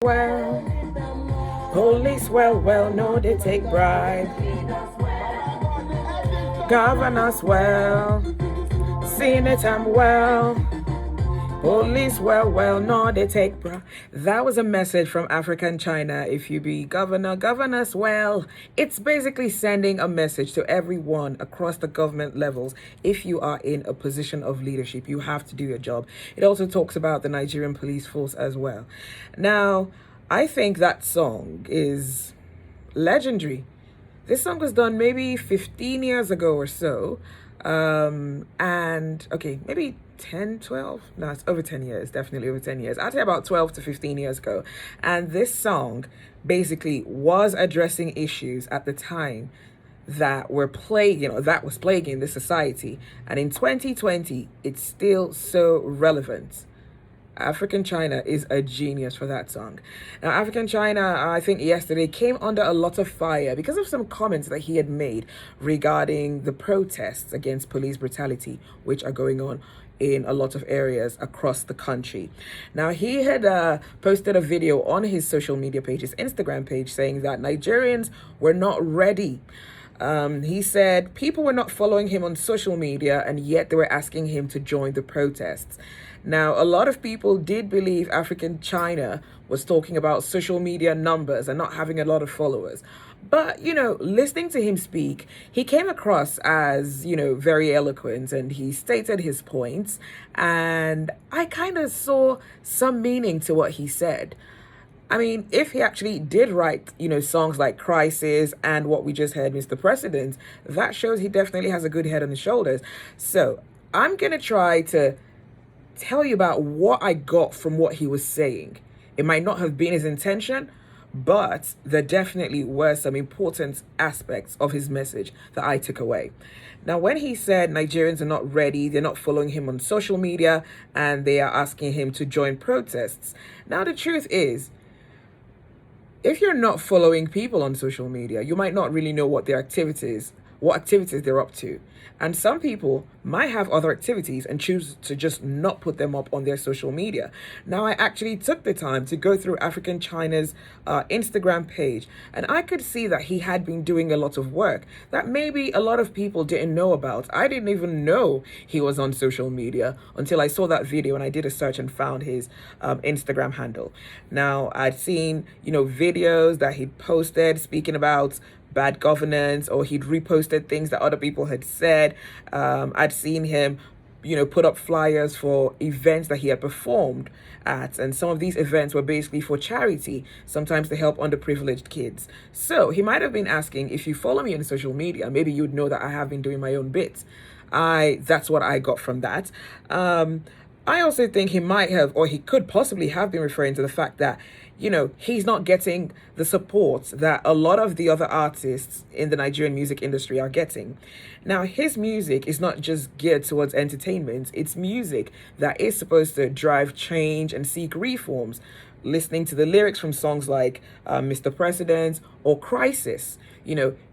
well. Police well, no, they take bribe. Governors well. Senate well. Police well, no, they take bribe. That was a message from African China. If you be governor, governors well. It's basically sending a message to everyone across the government levels. If you are in a position of leadership, you have to do your job. It also talks about the Nigerian police force as well. Now, I think that song is legendary. This song was done maybe 15 years ago or so. And okay, maybe 10, 12. No, it's over 10 years, definitely over 10 years. I'd say about 12 to 15 years ago. And this song basically was addressing issues at the time that were that was plaguing the society. And in 2020, it's still so relevant. African China is a genius for that song. Now, African China, I think yesterday, came under a lot of fire because of some comments that he had made regarding the protests against police brutality, which are going on in a lot of areas across the country. Now, he had posted a video on his social media page, his Instagram page, saying that Nigerians were not ready. He said people were not following him on social media, and yet they were asking him to join the protests. Now, a lot of people did believe African China was talking about social media numbers and not having a lot of followers. But, listening to him speak, he came across as, very eloquent, and he stated his points. And I kind of saw some meaning to what he said. I mean, if he actually did write, songs like Crisis and what we just heard, Mr. President, that shows he definitely has a good head on his shoulders. So I'm going to try to tell you about what I got from what he was saying. It might not have been his intention, but there definitely were some important aspects of his message that I took away. Now, when he said Nigerians are not ready, they're not following him on social media, and they are asking him to join protests. Now, the truth is, if you're not following people on social media, you might not really know what activities they're up to. And some people might have other activities and choose to just not put them up on their social media. Now, I actually took the time to go through African China's Instagram page, and I could see that he had been doing a lot of work that maybe a lot of people didn't know about. I didn't even know he was on social media until I saw that video and I did a search and found his Instagram handle. Now, I'd seen, videos that he'd posted speaking about bad governance, or he'd reposted things that other people had said. I'd seen him, put up flyers for events that he had performed at, and some of these events were basically for charity, sometimes to help underprivileged kids. So he might have been asking, if you follow me on social media, maybe you'd know that I have been doing my own bits. That's what I got from that. I also think he might have, or he could possibly have been referring to the fact that, he's not getting the support that a lot of the other artists in the Nigerian music industry are getting. Now, his music is not just geared towards entertainment. It's music that is supposed to drive change and seek reforms. Listening to the lyrics from songs like Mr. President or Crisis,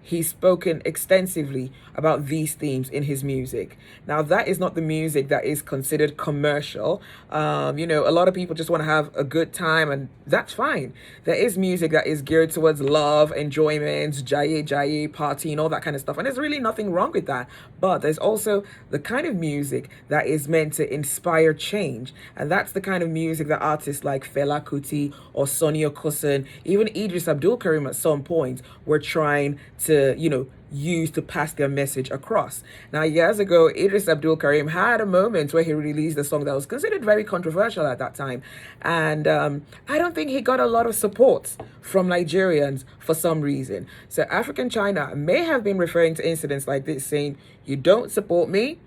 he's spoken extensively about these themes in his music. Now, that is not the music that is considered commercial. A lot of people just want to have a good time, and that's fine. There is music that is geared towards love, enjoyment, jaye, party, and all that kind of stuff. And there's really nothing wrong with that. But there's also the kind of music that is meant to inspire change. And that's the kind of music that artists like Fela Kuti or Sonny Okosun, even Idris Abdul Karim at some point, were trying to, use to pass their message across. Now, years ago, Idris Abdul Karim had a moment where he released a song that was considered very controversial at that time. And I don't think he got a lot of support from Nigerians for some reason. So African China may have been referring to incidents like this, saying, you don't support me,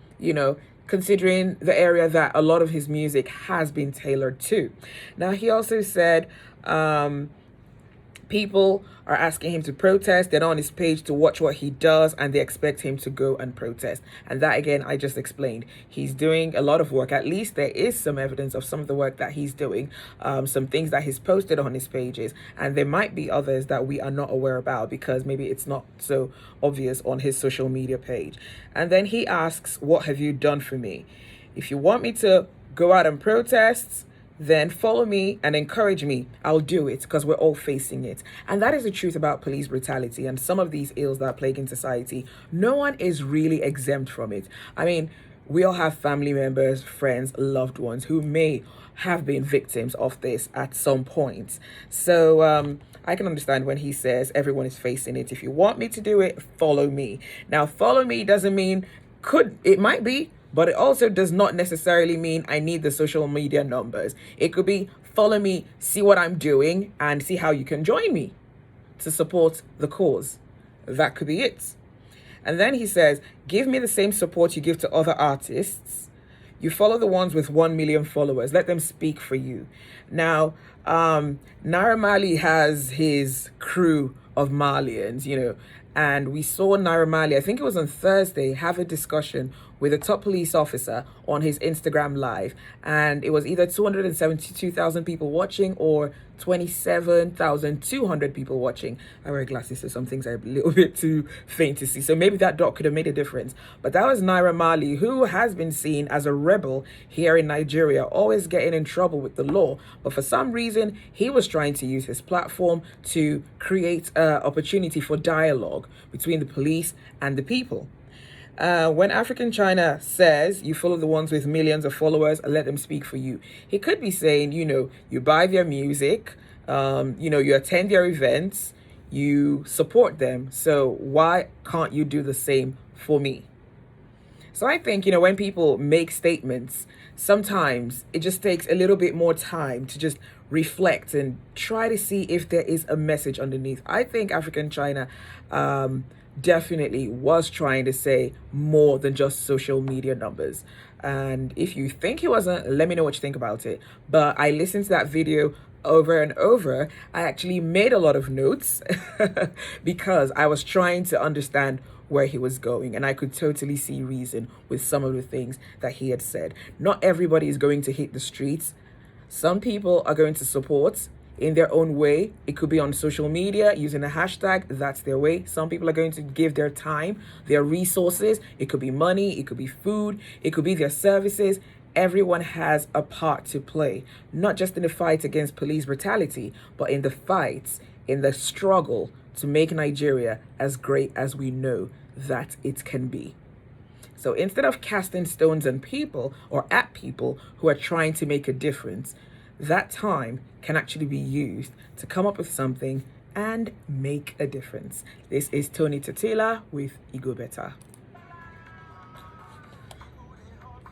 considering the area that a lot of his music has been tailored to. Now, he also said, people are asking him to protest. They're not on his page to watch what he does, and they expect him to go and protest. And that, again, I just explained. He's doing a lot of work. At least there is some evidence of some of the work that he's doing, some things that he's posted on his pages. And there might be others that we are not aware about because maybe it's not so obvious on his social media page. And then he asks, what have you done for me? If you want me to go out and protest, then follow me and encourage me. I'll do it because we're all facing it. And that is the truth about police brutality and some of these ills that are plaguing society. No one is really exempt from it. I mean, we all have family members, friends, loved ones who may have been victims of this at some point. So I can understand when he says everyone is facing it. If you want me to do it, follow me. Now, follow me doesn't mean it might be, but it also does not necessarily mean I need the social media numbers. It could be follow me, see what I'm doing, and see how you can join me to support the cause. That could be it. And then he says, give me the same support you give to other artists. You follow the ones with 1 million followers. Let them speak for you. Now, Naira Marley has his crew of Malians, and we saw Naira Marley, I think it was on Thursday, have a discussion with a top police officer on his Instagram live. And it was either 272,000 people watching or 27,200 people watching. I wear glasses, so some things are a little bit too faint to see. So maybe that dot could have made a difference. But that was Naira Marley, who has been seen as a rebel here in Nigeria, always getting in trouble with the law. But for some reason, he was trying to use his platform to create an opportunity for dialogue between the police and the people. When African China says you follow the ones with millions of followers and let them speak for you, he could be saying, you buy their music, you attend their events, you support them. So why can't you do the same for me? So I think, when people make statements, sometimes it just takes a little bit more time to just reflect and try to see if there is a message underneath. I think African China definitely was trying to say more than just social media numbers. And if you think he wasn't, let me know what you think about it. But I listened to that video over and over. I actually made a lot of notes because I was trying to understand where he was going, and I could totally see reason with some of the things that he had said. Not everybody is going to hit the streets. Some people are going to support in their own way. It could be on social media using a hashtag. That's their way. Some people are going to give their time, their resources. It could be money, it could be food, it could be their services. Everyone has a part to play, not just in the fight against police brutality, but in the fights, in the struggle to make Nigeria as great as we know that it can be. So instead of casting stones on people or at people who are trying to make a difference, that time can actually be used to come up with something and make a difference. This is Tony Tatila with Ego Better.